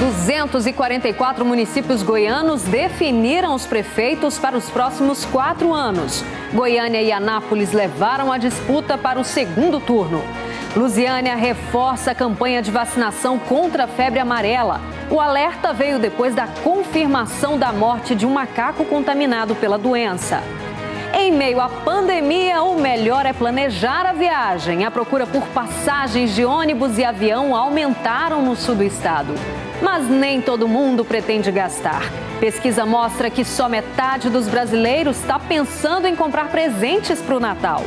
244 municípios goianos definiram os prefeitos para os próximos 4 anos. Goiânia e Anápolis levaram a disputa para o segundo turno. Lusiânia reforça a campanha de vacinação contra a febre amarela. O alerta veio depois da confirmação da morte de um macaco contaminado pela doença. Em meio à pandemia, o melhor é planejar a viagem. A procura por passagens de ônibus e avião aumentaram no sul do estado. Mas nem todo mundo pretende gastar. Pesquisa mostra que só metade dos brasileiros está pensando em comprar presentes para o Natal.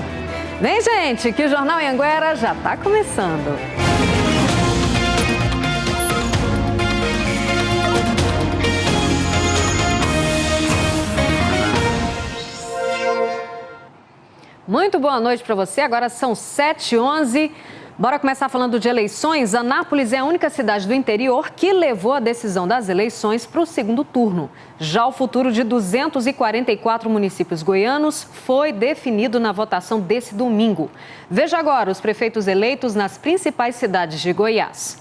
Vem, gente, que o Jornal Anhanguera já está começando. Muito boa noite para você. Agora são 7h11. Bora começar falando de eleições. Anápolis é a única cidade do interior que levou a decisão das eleições para o segundo turno. Já o futuro de 244 municípios goianos foi definido na votação desse domingo. Veja agora os prefeitos eleitos nas principais cidades de Goiás.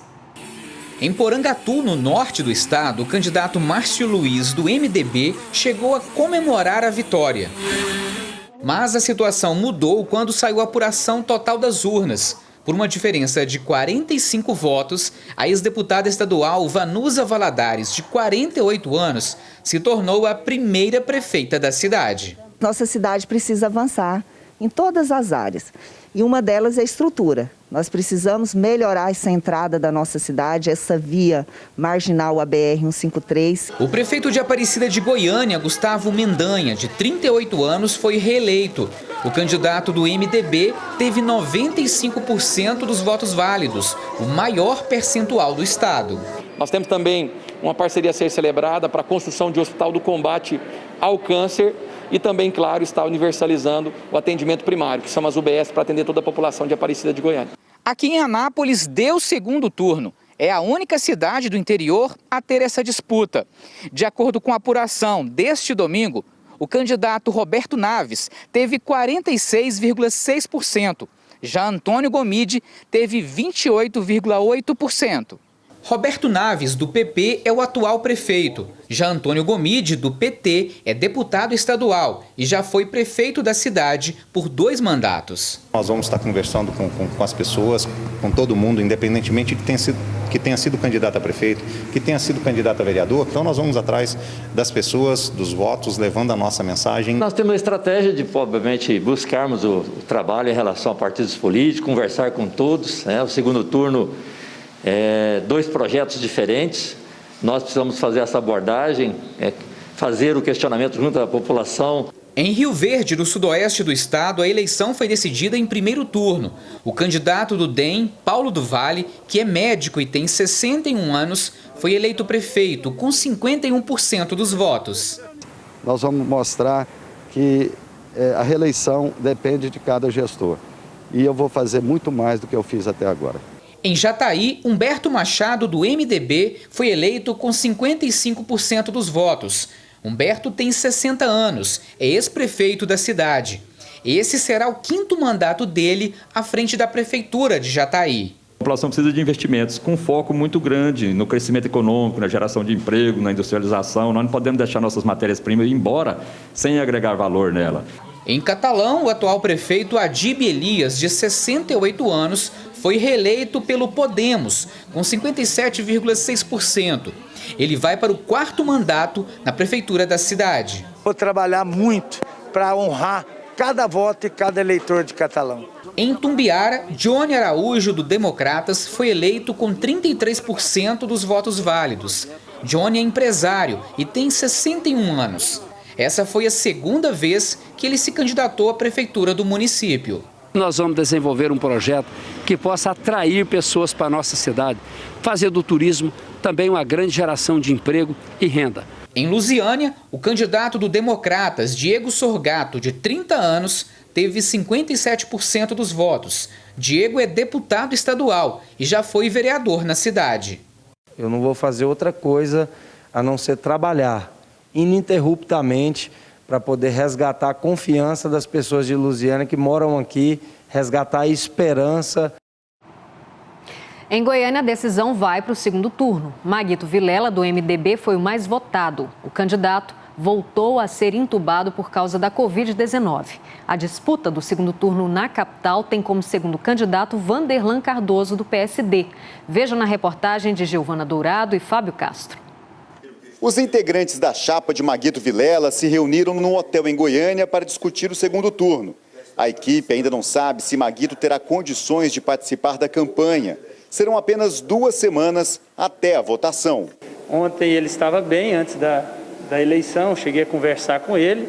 Em Porangatu, no norte do estado, o candidato Márcio Luiz, do MDB, chegou a comemorar a vitória. Mas a situação mudou quando saiu a apuração total das urnas. Por uma diferença de 45 votos, a ex-deputada estadual Vanusa Valadares, de 48 anos, se tornou a primeira prefeita da cidade. Nossa cidade precisa avançar em todas as áreas. E uma delas é a estrutura. Nós precisamos melhorar essa entrada da nossa cidade, essa via marginal, a BR-153. O prefeito de Aparecida de Goiânia, Gustavo Mendanha, de 38 anos, foi reeleito. O candidato do MDB teve 95% dos votos válidos, o maior percentual do estado. Nós temos também uma parceria a ser celebrada para a construção de um hospital do combate ao câncer e também, claro, está universalizando o atendimento primário, que são as UBS, para atender toda a população de Aparecida de Goiânia. Aqui em Anápolis deu segundo turno. É a única cidade do interior a ter essa disputa. De acordo com a apuração deste domingo, o candidato Roberto Naves teve 46,6%. Já Antônio Gomide teve 28,8%. Roberto Naves, do PP, é o atual prefeito. Já Antônio Gomide, do PT, é deputado estadual e já foi prefeito da cidade por 2 mandatos. Nós vamos estar conversando com as pessoas, com todo mundo, independentemente que tenha sido candidato a prefeito, que tenha sido candidato a vereador. Então nós vamos atrás das pessoas, dos votos, levando a nossa mensagem. Nós temos a estratégia de, obviamente, buscarmos o trabalho em relação a partidos políticos, conversar com todos, né? O segundo turno 2 projetos diferentes, nós precisamos fazer essa abordagem, fazer o questionamento junto à população. Em Rio Verde, no sudoeste do estado, a eleição foi decidida em primeiro turno. O candidato do DEM, Paulo do Vale, que é médico e tem 61 anos, foi eleito prefeito com 51% dos votos. Nós vamos mostrar que a reeleição depende de cada gestor. E eu vou fazer muito mais do que eu fiz até agora. Em Jataí, Humberto Machado, do MDB, foi eleito com 55% dos votos. Humberto tem 60 anos, é ex-prefeito da cidade. Esse será o 5º mandato dele à frente da prefeitura de Jataí. A população precisa de investimentos com foco muito grande no crescimento econômico, na geração de emprego, na industrialização. Nós não podemos deixar nossas matérias-primas ir embora sem agregar valor nela. Em Catalão, o atual prefeito Adib Elias, de 68 anos, foi reeleito pelo Podemos, com 57,6%. Ele vai para o 4º mandato na prefeitura da cidade. Vou trabalhar muito para honrar cada voto e cada eleitor de Catalão. Em Tumbiara, Johnny Araújo, do Democratas, foi eleito com 33% dos votos válidos. Johnny é empresário e tem 61 anos. Essa foi a 2ª vez que ele se candidatou à prefeitura do município. Nós vamos desenvolver um projeto que possa atrair pessoas para a nossa cidade, fazer do turismo também uma grande geração de emprego e renda. Em Lusiânia, o candidato do Democratas, Diego Sorgato, de 30 anos, teve 57% dos votos. Diego é deputado estadual e já foi vereador na cidade. Eu não vou fazer outra coisa a não ser trabalhar ininterruptamente para poder resgatar a confiança das pessoas de Lusiânia que moram aqui, resgatar a esperança. Em Goiânia, a decisão vai para o segundo turno. Maguito Vilela, do MDB, foi o mais votado. O candidato voltou a ser entubado por causa da Covid-19. A disputa do segundo turno na capital tem como segundo candidato Vanderlan Cardoso, do PSD. Veja na reportagem de Giovana Dourado e Fábio Castro. Os integrantes da chapa de Maguito Vilela se reuniram num hotel em Goiânia para discutir o segundo turno. A equipe ainda não sabe se Maguito terá condições de participar da campanha. Serão apenas 2 semanas até a votação. Ontem ele estava bem antes da eleição, cheguei a conversar com ele,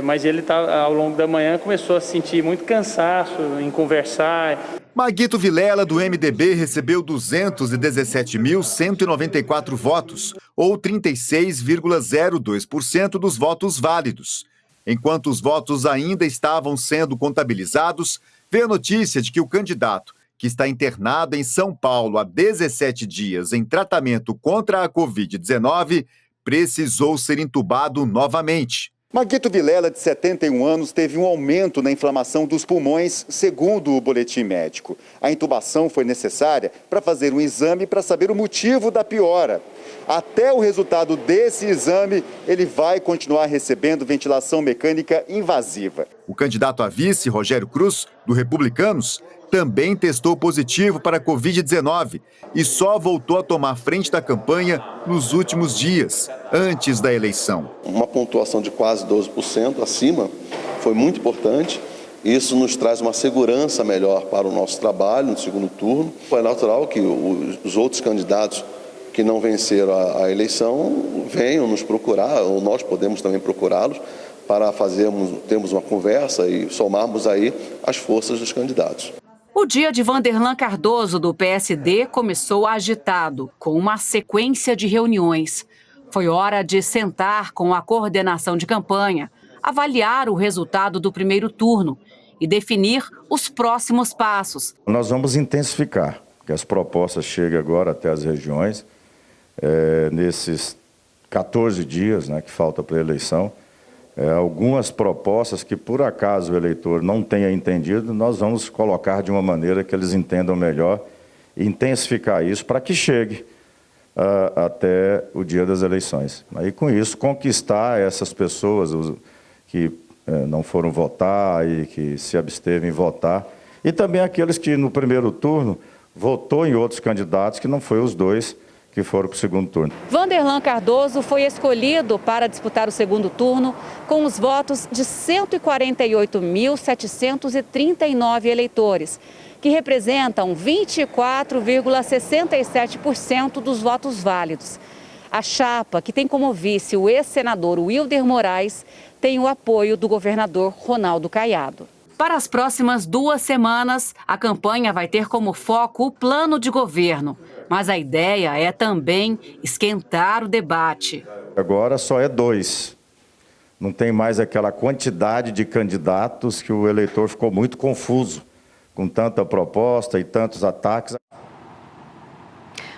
mas ele ao longo da manhã começou a sentir muito cansaço em conversar. Maguito Vilela, do MDB, recebeu 217.194 votos, ou 36,02% dos votos válidos. Enquanto os votos ainda estavam sendo contabilizados, veio a notícia de que o candidato, que está internado em São Paulo há 17 dias em tratamento contra a Covid-19, precisou ser entubado novamente. Maguito Vilela, de 71 anos, teve um aumento na inflamação dos pulmões, segundo o boletim médico. A intubação foi necessária para fazer um exame para saber o motivo da piora. Até o resultado desse exame, ele vai continuar recebendo ventilação mecânica invasiva. O candidato a vice, Rogério Cruz, do Republicanos, também testou positivo para a Covid-19 e só voltou a tomar frente da campanha nos últimos dias, antes da eleição. Uma pontuação de quase 12% acima foi muito importante. Isso nos traz uma segurança melhor para o nosso trabalho no segundo turno. É natural que os outros candidatos que não venceram a eleição venham nos procurar, ou nós podemos também procurá-los, para termos uma conversa e somarmos aí as forças dos candidatos. O dia de Vanderlan Cardoso, do PSD, começou agitado, com uma sequência de reuniões. Foi hora de sentar com a coordenação de campanha, avaliar o resultado do primeiro turno e definir os próximos passos. Nós vamos intensificar, que as propostas cheguem agora até as regiões, nesses 14 dias, que falta para a eleição. Algumas propostas que, por acaso, o eleitor não tenha entendido, nós vamos colocar de uma maneira que eles entendam melhor e intensificar isso para que chegue até o dia das eleições. E, com isso, conquistar essas pessoas que não foram votar e que se abstevem em votar, e também aqueles que, no primeiro turno, votou em outros candidatos, que não foi os dois que foram para o segundo turno. Vanderlan Cardoso foi escolhido para disputar o segundo turno com os votos de 148.739 eleitores, que representam 24,67% dos votos válidos. A chapa, que tem como vice o ex-senador Wilder Moraes, tem o apoio do governador Ronaldo Caiado. Para as próximas 2 semanas, a campanha vai ter como foco o plano de governo. Mas a ideia é também esquentar o debate. Agora só é 2. Não tem mais aquela quantidade de candidatos que o eleitor ficou muito confuso, com tanta proposta e tantos ataques.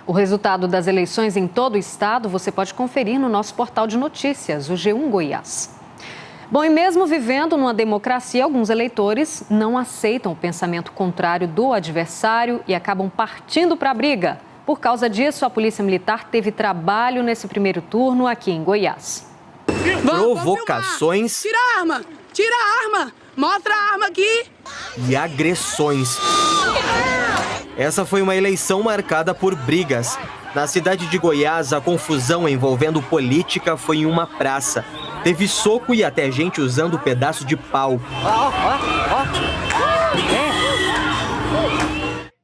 O resultado das eleições em todo o estado você pode conferir no nosso portal de notícias, o G1 Goiás. Bom, e mesmo vivendo numa democracia, alguns eleitores não aceitam o pensamento contrário do adversário e acabam partindo para a briga. Por causa disso, a Polícia Militar teve trabalho nesse primeiro turno aqui em Goiás. Provocações. Tira a arma! Tira a arma! Mostra a arma aqui! E agressões. Essa foi uma eleição marcada por brigas. Na cidade de Goiás, a confusão envolvendo política foi em uma praça. Teve soco e até gente usando pedaço de pau.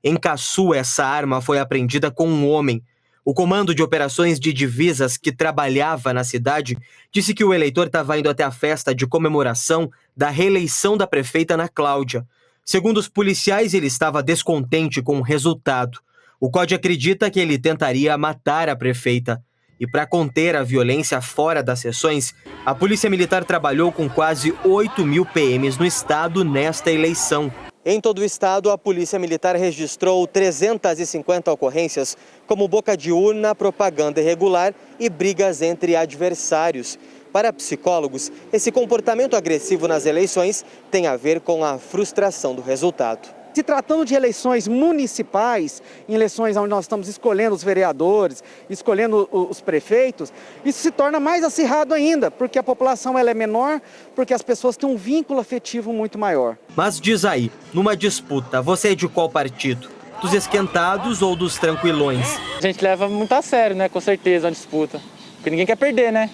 Em Caçu, essa arma foi apreendida com um homem. O Comando de Operações de Divisas, que trabalhava na cidade, disse que o eleitor estava indo até a festa de comemoração da reeleição da prefeita Ana Cláudia. Segundo os policiais, ele estava descontente com o resultado. O COD acredita que ele tentaria matar a prefeita. E para conter a violência fora das sessões, a Polícia Militar trabalhou com quase 8.000 PMs no estado nesta eleição. Em todo o estado, a Polícia Militar registrou 350 ocorrências, como boca de urna, propaganda irregular e brigas entre adversários. Para psicólogos, esse comportamento agressivo nas eleições tem a ver com a frustração do resultado. Se tratando de eleições municipais, em eleições onde nós estamos escolhendo os vereadores, escolhendo os prefeitos, isso se torna mais acirrado ainda, porque a população ela é menor, porque as pessoas têm um vínculo afetivo muito maior. Mas diz aí, numa disputa, você é de qual partido? Dos esquentados ou dos tranquilões? A gente leva muito a sério, né? Com certeza, a disputa. Porque ninguém quer perder, né?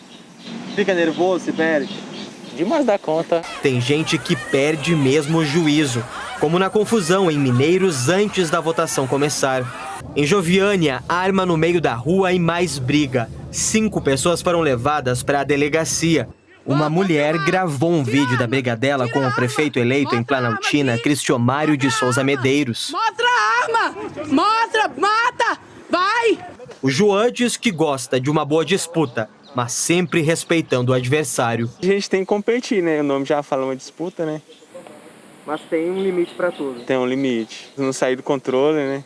Fica nervoso se perde? Demais da conta. Tem gente que perde mesmo o juízo, como na confusão em Mineiros antes da votação começar. Em Joviânia, arma no meio da rua e mais briga. 5 pessoas foram levadas para a delegacia. Uma mulher gravou um vídeo da briga dela com o prefeito eleito em Planaltina, Cristiomário de Souza Medeiros. Mostra a arma! Mostra! Mata! Vai! O João diz que gosta de uma boa disputa, mas sempre respeitando o adversário. A gente tem que competir, né? O nome já fala uma disputa, né? Mas tem um limite para tudo. Tem um limite. Não sair do controle, né?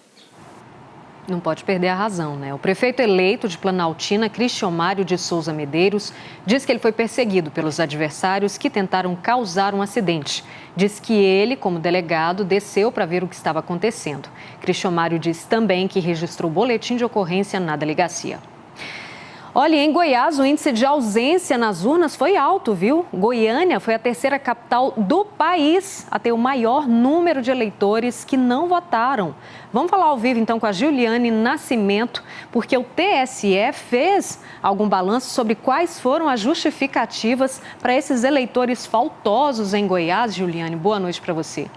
Não pode perder a razão, né? O prefeito eleito de Planaltina, Cristiomário de Souza Medeiros, diz que ele foi perseguido pelos adversários que tentaram causar um acidente. Diz que ele, como delegado, desceu para ver o que estava acontecendo. Cristiomário diz também que registrou boletim de ocorrência na delegacia. Olha, em Goiás, o índice de ausência nas urnas foi alto, viu? Goiânia foi a 3ª capital do país a ter o maior número de eleitores que não votaram. Vamos falar ao vivo, então, com a Juliane Nascimento, porque o TSE fez algum balanço sobre quais foram as justificativas para esses eleitores faltosos em Goiás. Juliane, boa noite para você.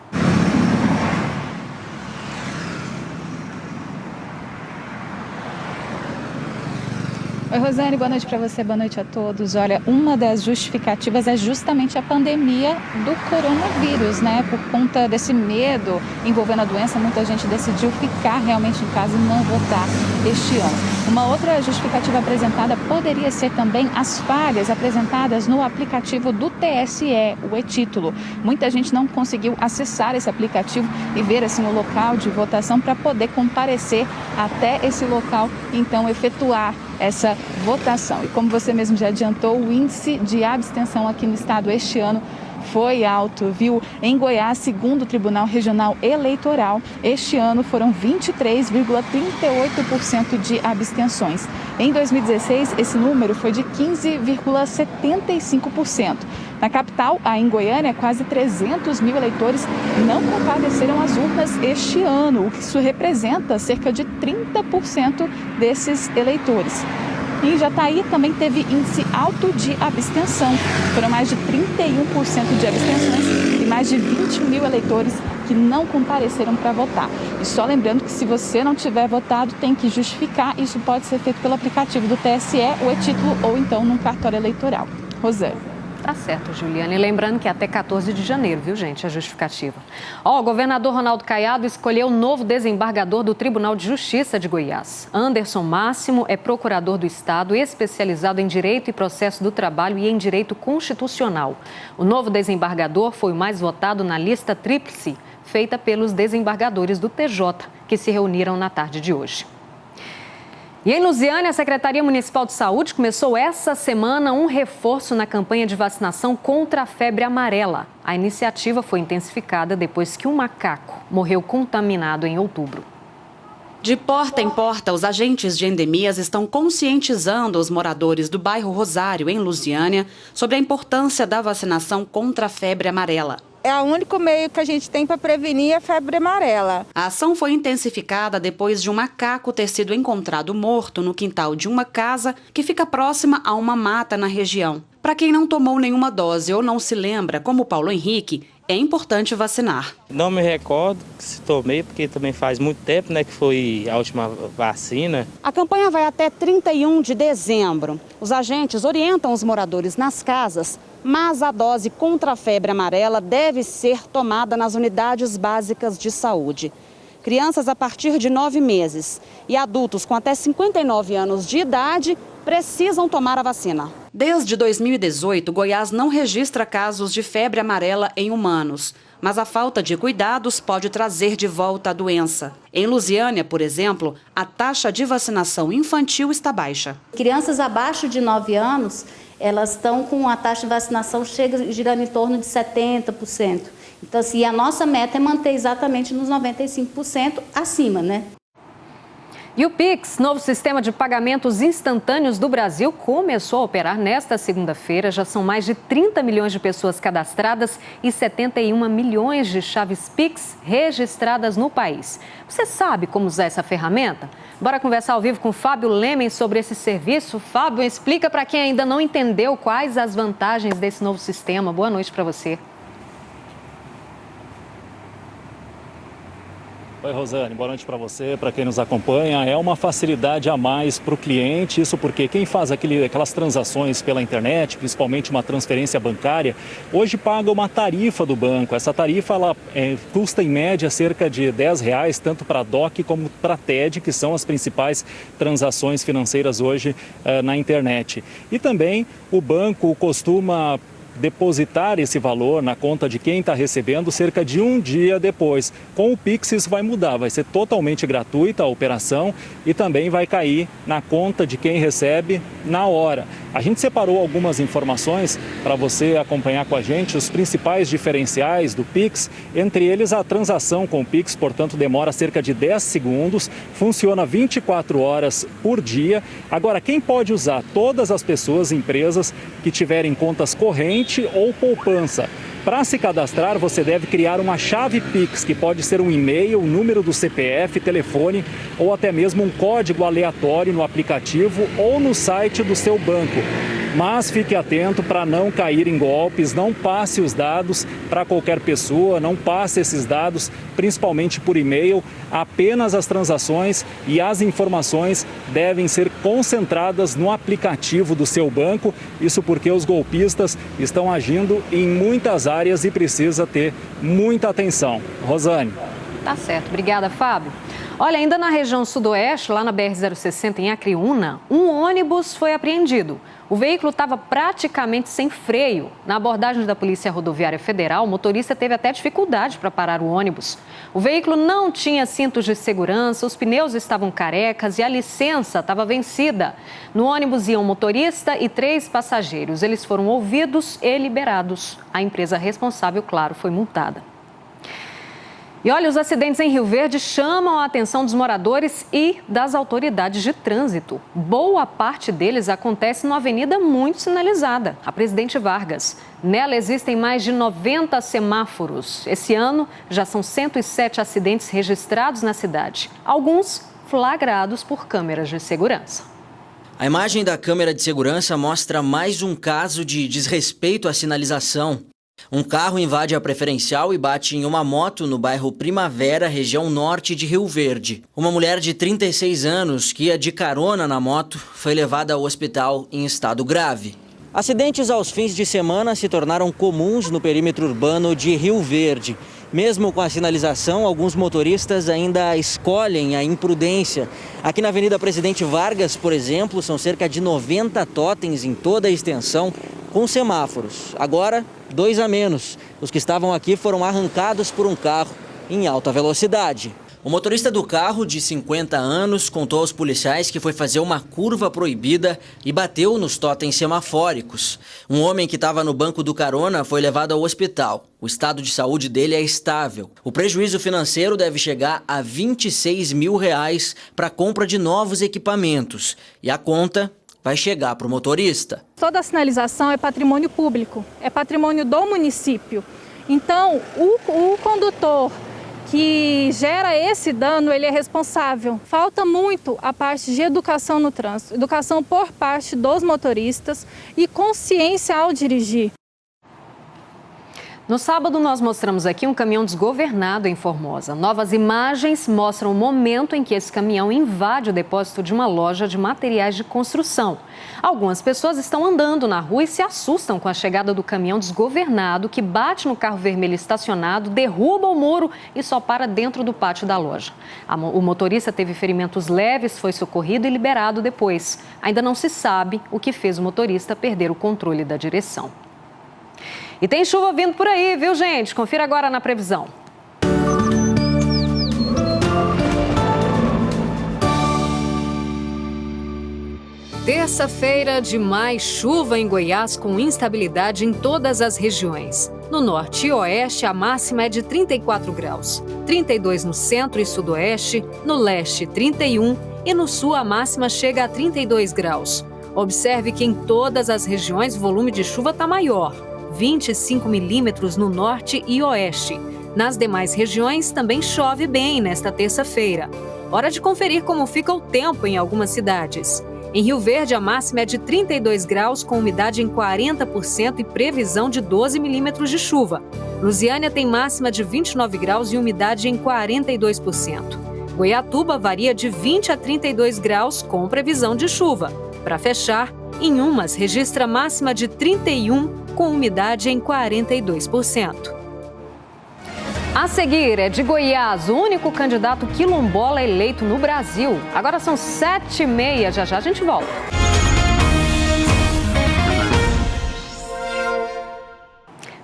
Oi, Rosane, boa noite para você, boa noite a todos. Olha, uma das justificativas é justamente a pandemia do coronavírus, né? Por conta desse medo envolvendo a doença, muita gente decidiu ficar realmente em casa e não votar este ano. Uma outra justificativa apresentada poderia ser também as falhas apresentadas no aplicativo do TSE, o e-Título. Muita gente não conseguiu acessar esse aplicativo e ver assim o local de votação para poder comparecer até esse local, então efetuar essa votação. E como você mesmo já adiantou, o índice de abstenção aqui no estado este ano foi alto, viu? Em Goiás, segundo o Tribunal Regional Eleitoral, este ano foram 23,38% de abstenções. Em 2016, esse número foi de 15,75%. Na capital, em Goiânia, quase 300 mil eleitores não compareceram às urnas este ano, o que isso representa cerca de 30% desses eleitores. Em Jataí também teve índice alto de abstenção. Foram mais de 31% de abstenções e mais de 20 mil eleitores que não compareceram para votar. E só lembrando que se você não tiver votado, tem que justificar. Isso pode ser feito pelo aplicativo do TSE, o e-Título ou então num cartório eleitoral. Rosane. Tá certo, Juliana. E lembrando que é até 14 de janeiro, viu, gente, a justificativa. O governador Ronaldo Caiado escolheu o novo desembargador do Tribunal de Justiça de Goiás. Anderson Máximo é procurador do Estado, especializado em Direito e Processo do Trabalho e em Direito Constitucional. O novo desembargador foi o mais votado na lista tríplice, feita pelos desembargadores do TJ, que se reuniram na tarde de hoje. E em Lusiânia, a Secretaria Municipal de Saúde começou essa semana um reforço na campanha de vacinação contra a febre amarela. A iniciativa foi intensificada depois que um macaco morreu contaminado em outubro. De porta em porta, os agentes de endemias estão conscientizando os moradores do bairro Rosário, em Lusiânia, sobre a importância da vacinação contra a febre amarela. É o único meio que a gente tem para prevenir a febre amarela. A ação foi intensificada depois de um macaco ter sido encontrado morto no quintal de uma casa que fica próxima a uma mata na região. Para quem não tomou nenhuma dose ou não se lembra, como Paulo Henrique, é importante vacinar. Não me recordo se tomei, porque também faz muito tempo, né, que foi a última vacina. A campanha vai até 31 de dezembro. Os agentes orientam os moradores nas casas, mas a dose contra a febre amarela deve ser tomada nas unidades básicas de saúde. Crianças a partir de 9 meses e adultos com até 59 anos de idade precisam tomar a vacina. Desde 2018, Goiás não registra casos de febre amarela em humanos, mas a falta de cuidados pode trazer de volta a doença. Em Lusiânia, por exemplo, a taxa de vacinação infantil está baixa. Crianças abaixo de 9 anos, elas estão com a taxa de vacinação girando em torno de 70%. Então, assim, a nossa meta é manter exatamente nos 95% acima, né? E o Pix, novo sistema de pagamentos instantâneos do Brasil, começou a operar nesta segunda-feira. Já são mais de 30 milhões de pessoas cadastradas e 71 milhões de chaves Pix registradas no país. Você sabe como usar essa ferramenta? Bora conversar ao vivo com o Fábio Lemen sobre esse serviço. Fábio, explica para quem ainda não entendeu quais as vantagens desse novo sistema. Boa noite para você. Oi, Rosane, boa noite para você, para quem nos acompanha. É uma facilidade a mais para o cliente, isso porque quem faz aquelas transações pela internet, principalmente uma transferência bancária, hoje paga uma tarifa do banco. Essa tarifa ela custa em média cerca de R$10, tanto para a DOC como para a TED, que são as principais transações financeiras hoje na internet. E também o banco costuma depositar esse valor na conta de quem está recebendo cerca de um dia depois. Com o Pix isso vai mudar, vai ser totalmente gratuita a operação e também vai cair na conta de quem recebe na hora. A gente separou algumas informações para você acompanhar com a gente os principais diferenciais do Pix, entre eles a transação com o Pix, portanto demora cerca de 10 segundos, funciona 24 horas por dia. Agora, quem pode usar? Todas as pessoas, empresas que tiverem contas correntes ou poupança. Para se cadastrar, você deve criar uma chave Pix, que pode ser um e-mail, o número do CPF, telefone ou até mesmo um código aleatório no aplicativo ou no site do seu banco. Mas fique atento para não cair em golpes, não passe os dados para qualquer pessoa, não passe esses dados, principalmente por e-mail. Apenas as transações e as informações devem ser concentradas no aplicativo do seu banco. Isso porque os golpistas estão agindo em muitas áreas e precisa ter muita atenção. Rosane. Tá certo. Obrigada, Fábio. Olha, ainda na região sudoeste, lá na BR-060, em Acreúna, um ônibus foi apreendido. O veículo estava praticamente sem freio. Na abordagem da Polícia Rodoviária Federal, o motorista teve até dificuldade para parar o ônibus. O veículo não tinha cintos de segurança, os pneus estavam carecas e a licença estava vencida. No ônibus iam motorista e 3 passageiros. Eles foram ouvidos e liberados. A empresa responsável, claro, foi multada. E olha, os acidentes em Rio Verde chamam a atenção dos moradores e das autoridades de trânsito. Boa parte deles acontece numa avenida muito sinalizada, a Presidente Vargas. Nela existem mais de 90 semáforos. Esse ano já são 107 acidentes registrados na cidade, alguns flagrados por câmeras de segurança. A imagem da câmera de segurança mostra mais um caso de desrespeito à sinalização. Um carro invade a preferencial e bate em uma moto no bairro Primavera, região norte de Rio Verde. Uma mulher de 36 anos, que ia de carona na moto, foi levada ao hospital em estado grave. Acidentes aos fins de semana se tornaram comuns no perímetro urbano de Rio Verde. Mesmo com a sinalização, alguns motoristas ainda escolhem a imprudência. Aqui na Avenida Presidente Vargas, por exemplo, são cerca de 90 totens em toda a extensão, com semáforos. Agora, 2 a menos. Os que estavam aqui foram arrancados por um carro em alta velocidade. O motorista do carro, de 50 anos, contou aos policiais que foi fazer uma curva proibida e bateu nos totens semafóricos. Um homem que estava no banco do carona foi levado ao hospital. O estado de saúde dele é estável. O prejuízo financeiro deve chegar a R$26 mil para a compra de novos equipamentos. E a conta vai chegar para o motorista. Toda a sinalização é patrimônio público, é patrimônio do município. Então, o condutor que gera esse dano, ele é responsável. Falta muito a parte de educação no trânsito, educação por parte dos motoristas e consciência ao dirigir. No sábado, nós mostramos aqui um caminhão desgovernado em Formosa. Novas imagens mostram o momento em que esse caminhão invade o depósito de uma loja de materiais de construção. Algumas pessoas estão andando na rua e se assustam com a chegada do caminhão desgovernado que bate no carro vermelho estacionado, derruba o muro e só para dentro do pátio da loja. O motorista teve ferimentos leves, foi socorrido e liberado depois. Ainda não se sabe o que fez o motorista perder o controle da direção. E tem chuva vindo por aí, viu, gente? Confira agora na previsão. Terça-feira de mais chuva em Goiás com instabilidade em todas as regiões. No norte e oeste, a máxima é de 34 graus. 32 no centro e sudoeste, no leste 31 e no sul a máxima chega a 32 graus. Observe que em todas as regiões o volume de chuva está maior, 25 milímetros no norte e oeste. Nas demais regiões também chove bem nesta terça-feira. Hora de conferir como fica o tempo em algumas cidades. Em Rio Verde, a máxima é de 32 graus, com umidade em 40% e previsão de 12 milímetros de chuva. Lusiânia tem máxima de 29 graus e umidade em 42%. Goiatuba varia de 20 a 32 graus, com previsão de chuva. Para fechar, Inhumas registra máxima de 31, com umidade em 42%. A seguir é de Goiás, o único candidato quilombola eleito no Brasil. Agora são 7h30, já a gente volta. –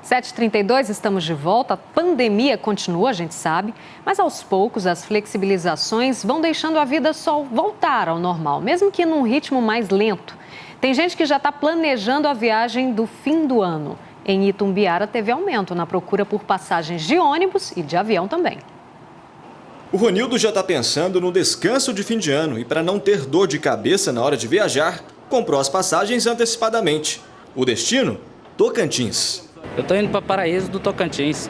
7h32, estamos de volta. A pandemia continua, a gente sabe, mas aos poucos as flexibilizações vão deixando a vida só voltar ao normal, mesmo que num ritmo mais lento. Tem gente que já está planejando a viagem do fim do ano. Em Itumbiara teve aumento na procura por passagens de ônibus e de avião também. O Ronildo já está pensando no descanso de fim de ano e, para não ter dor de cabeça na hora de viajar, comprou as passagens antecipadamente. O destino? Tocantins. Eu estou indo para Paraíso do Tocantins.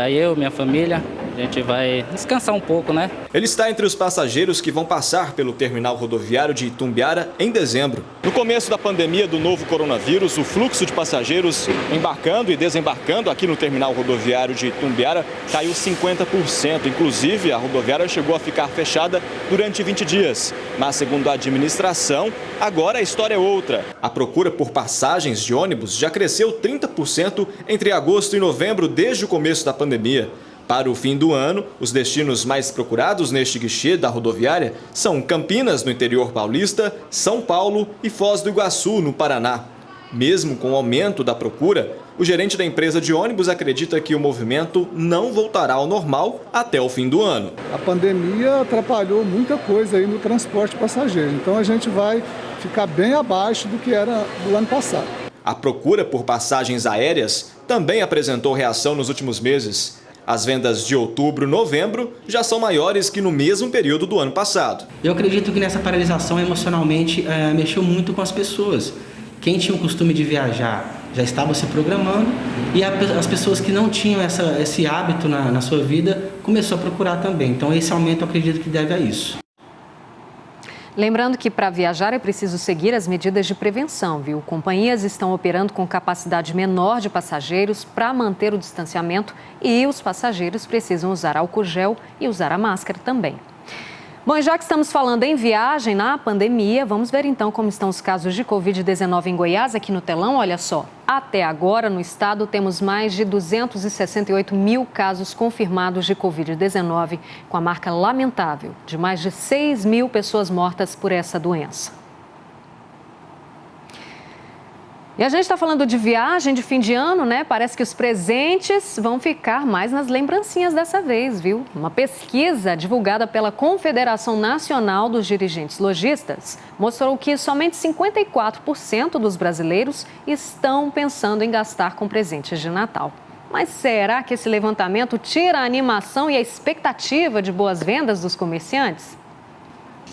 Aí eu, minha família, a gente vai descansar um pouco, né? Ele está entre os passageiros que vão passar pelo terminal rodoviário de Itumbiara em dezembro. No começo da pandemia do novo coronavírus, o fluxo de passageiros embarcando e desembarcando aqui no terminal rodoviário de Itumbiara caiu 50%. Inclusive, a rodoviária chegou a ficar fechada durante 20 dias. Mas, segundo a administração, agora a história é outra. A procura por passagens de ônibus já cresceu 30% entre agosto e novembro desde o começo da pandemia. Para o fim do ano, os destinos mais procurados neste guichê da rodoviária são Campinas, no interior paulista, São Paulo e Foz do Iguaçu, no Paraná. Mesmo com o aumento da procura, o gerente da empresa de ônibus acredita que o movimento não voltará ao normal até o fim do ano. A pandemia atrapalhou muita coisa aí no transporte passageiro, então a gente vai ficar bem abaixo do que era do ano passado. A procura por passagens aéreas também apresentou reação nos últimos meses. As vendas de outubro e novembro já são maiores que no mesmo período do ano passado. Eu acredito que nessa paralisação emocionalmente mexeu muito com as pessoas. Quem tinha o costume de viajar já estava se programando e as pessoas que não tinham esse hábito na sua vida começou a procurar também. Então esse aumento eu acredito que deve a isso. Lembrando que para viajar é preciso seguir as medidas de prevenção, viu? Companhias estão operando com capacidade menor de passageiros para manter o distanciamento e os passageiros precisam usar álcool gel e usar a máscara também. Bom, e já que estamos falando em viagem na pandemia, vamos ver então como estão os casos de Covid-19 em Goiás, aqui no telão. Olha só, até agora no estado temos mais de 268 mil casos confirmados de Covid-19, com a marca lamentável de mais de 6 mil pessoas mortas por essa doença. E a gente está falando de viagem de fim de ano, né? Parece que os presentes vão ficar mais nas lembrancinhas dessa vez, viu? Uma pesquisa divulgada pela Confederação Nacional dos Dirigentes Lojistas mostrou que somente 54% dos brasileiros estão pensando em gastar com presentes de Natal. Mas será que esse levantamento tira a animação e a expectativa de boas vendas dos comerciantes?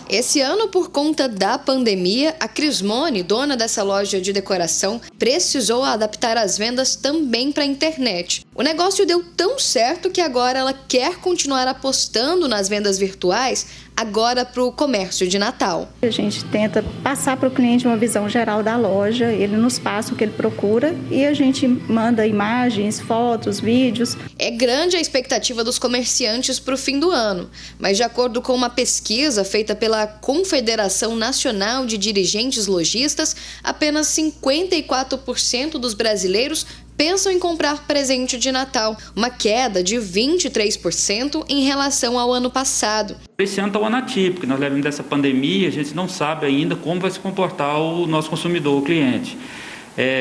Esse ano, por conta da pandemia, a Crismone, dona dessa loja de decoração, precisou adaptar as vendas também para a internet. O negócio deu tão certo que agora ela quer continuar apostando nas vendas virtuais, agora para o comércio de Natal. A gente tenta passar para o cliente uma visão geral da loja, ele nos passa o que ele procura e a gente manda imagens, fotos, vídeos. É grande a expectativa dos comerciantes para o fim do ano, mas de acordo com uma pesquisa feita pela Confederação Nacional de Dirigentes Lojistas, apenas 54% dos brasileiros pensam em comprar presente de Natal, uma queda de 23% em relação ao ano passado. Esse ano está um ano atípico, nós levamos dessa pandemia, a gente não sabe ainda como vai se comportar o nosso consumidor, o cliente.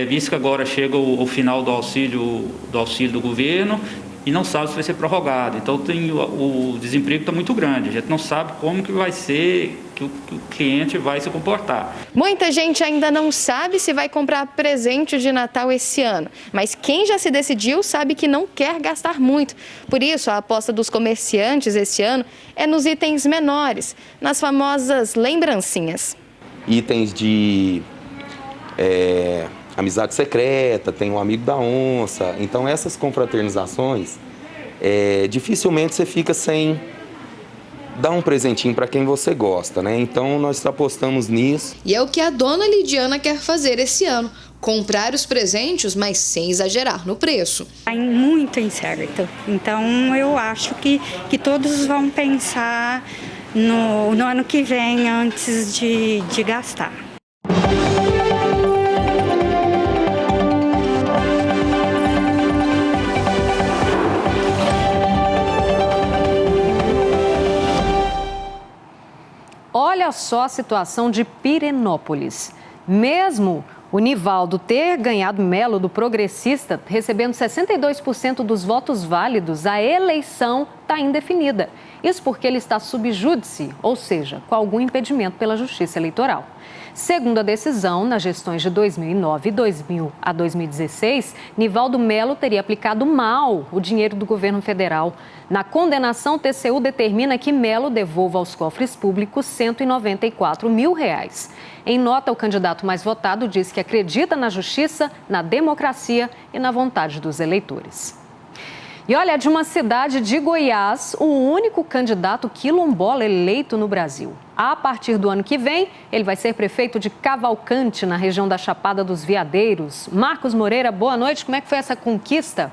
Visto que agora chega o final do auxílio do governo, e não sabe se vai ser prorrogado. Então o desemprego está muito grande, a gente não sabe como que vai ser, que o cliente vai se comportar. Muita gente ainda não sabe se vai comprar presente de Natal esse ano, mas quem já se decidiu sabe que não quer gastar muito. Por isso, a aposta dos comerciantes esse ano é nos itens menores, nas famosas lembrancinhas. Itens de amizade secreta, tem um amigo da onça. Então essas confraternizações, dificilmente você fica sem dar um presentinho para quem você gosta, né? Então nós apostamos nisso. E é o que a dona Lidiana quer fazer esse ano. Comprar os presentes, mas sem exagerar no preço. Está muito incerto. Então eu acho que todos vão pensar no ano que vem antes de gastar. Olha só a situação de Pirenópolis. Mesmo o Nivaldo ter ganhado Melo do Progressista, recebendo 62% dos votos válidos, a eleição está indefinida. Isso porque ele está sub júdice, ou seja, com algum impedimento pela Justiça Eleitoral. Segundo a decisão, nas gestões de 2009 e 2000 a 2016, Nivaldo Melo teria aplicado mal o dinheiro do governo federal. Na condenação, o TCU determina que Melo devolva aos cofres públicos R$194 mil. Em nota, o candidato mais votado diz que acredita na justiça, na democracia e na vontade dos eleitores. E olha, de uma cidade de Goiás, o único candidato quilombola eleito no Brasil. A partir do ano que vem, ele vai ser prefeito de Cavalcante, na região da Chapada dos Veadeiros. Marcos Moreira, boa noite. Como é que foi essa conquista?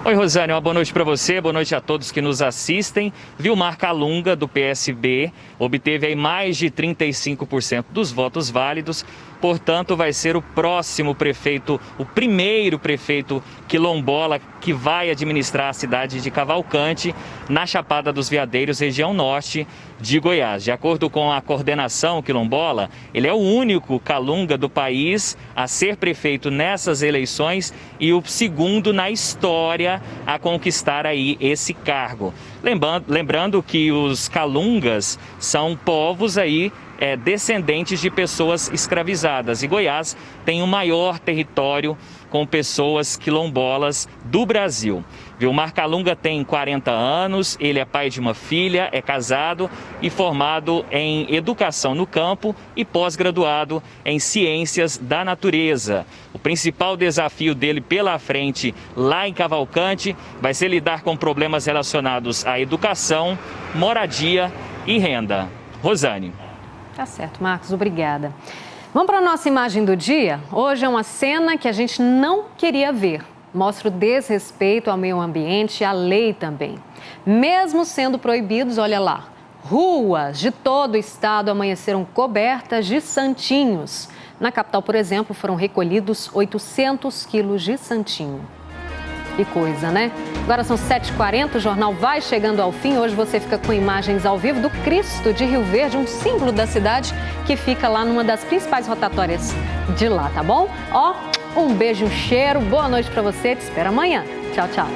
Oi, Rosane, uma boa noite para você, boa noite a todos que nos assistem. Vilmar Calunga, do PSB, obteve aí mais de 35% dos votos válidos, portanto vai ser o próximo prefeito, o primeiro prefeito quilombola que vai administrar a cidade de Cavalcante, na Chapada dos Veadeiros, região norte de Goiás. De acordo com a coordenação quilombola, ele é o único Calunga do país a ser prefeito nessas eleições e o segundo na história a conquistar aí esse cargo. Lembrando que os Calungas são povos aí descendentes de pessoas escravizadas. E Goiás tem o maior território com pessoas quilombolas do Brasil. Vilmar Calunga tem 40 anos, ele é pai de uma filha, é casado e formado em educação no campo e pós-graduado em ciências da natureza. O principal desafio dele pela frente lá em Cavalcante vai ser lidar com problemas relacionados à educação, moradia e renda. Rosane. Tá certo, Marcos, obrigada. Vamos para a nossa imagem do dia? Hoje é uma cena que a gente não queria ver. Mostra o desrespeito ao meio ambiente e à lei também. Mesmo sendo proibidos, olha lá, ruas de todo o estado amanheceram cobertas de santinhos. Na capital, por exemplo, foram recolhidos 800 quilos de santinho. Que coisa, né? Agora são 7h40, o jornal vai chegando ao fim. Hoje você fica com imagens ao vivo do Cristo de Rio Verde, um símbolo da cidade que fica lá numa das principais rotatórias de lá, tá bom? Ó, um beijo, um cheiro, boa noite pra você, te espero amanhã. Tchau, tchau.